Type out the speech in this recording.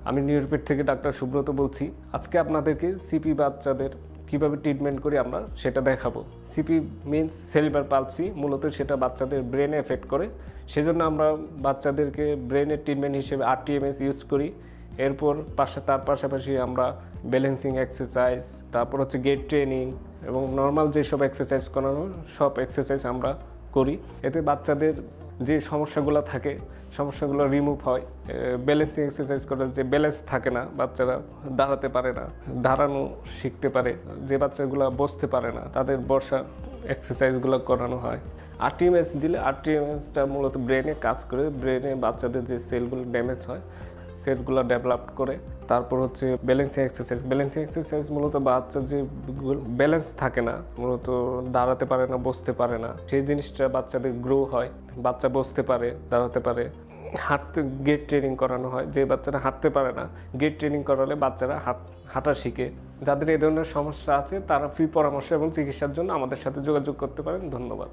আমি নিউরোপেড থেকে ডাক্তার সুব্রত বলছি। আজকে আপনাদেরকে সিপি বাচ্চাদের কিভাবে ট্রিটমেন্ট করি আমরা সেটা দেখাবো। সিপি মিন্স সেরিব্রাল পালসি, মূলত সেটা বাচ্চাদের ব্রেনে এফেক্ট করে। সেজন্য আমরা বাচ্চাদেরকে ব্রেনের ট্রিটমেন্ট হিসেবে আরটিএমএস ইউজ করি। এরপর তার পাশাপাশি আমরা ব্যালেন্সিং এক্সারসাইজ, তারপর হচ্ছে গেট ট্রেনিং এবং নর্মাল যেসব এক্সারসাইজ করানো সব এক্সারসাইজ আমরা করি। এতে বাচ্চাদের যে সমস্যাগুলো থাকে সমস্যাগুলো রিমুভ হয়। ব্যালেন্সিং এক্সারসাইজ করে যে ব্যালেন্স থাকে না, বাচ্চারা দাঁড়াতে পারে না, দাঁড়ানো শিখতে পারে, যে বাচ্চাগুলো বসতে পারে না তাদের বসার এক্সারসাইজগুলো করানো হয়। আরটিএমএস দিলে আরটিএমএসটা মূলত ব্রেনে কাজ করে, ব্রেনে বাচ্চাদের যে সেলগুলো ড্যামেজ হয় সেলগুলো ডেভেলপ করে। তারপর হচ্ছে ব্যালেন্সিং এক্সারসাইজ মূলত বাচ্চা যে ব্যালেন্স থাকে না, মূলত দাঁড়াতে পারে না, বসতে পারে না, সেই জিনিসটা বাচ্চাদের গ্রো হয়, বাচ্চা বসতে পারে, দাঁড়াতে পারে। গেট ট্রেনিং করানো হয়, যে বাচ্চারা হাঁটতে পারে না গেট ট্রেনিং করালে বাচ্চারা হাঁটা শিখে। যাদের এই ধরনের সমস্যা আছে তারা ফ্রি পরামর্শ এবং চিকিৎসার জন্য আমাদের সাথে যোগাযোগ করতে পারেন। ধন্যবাদ।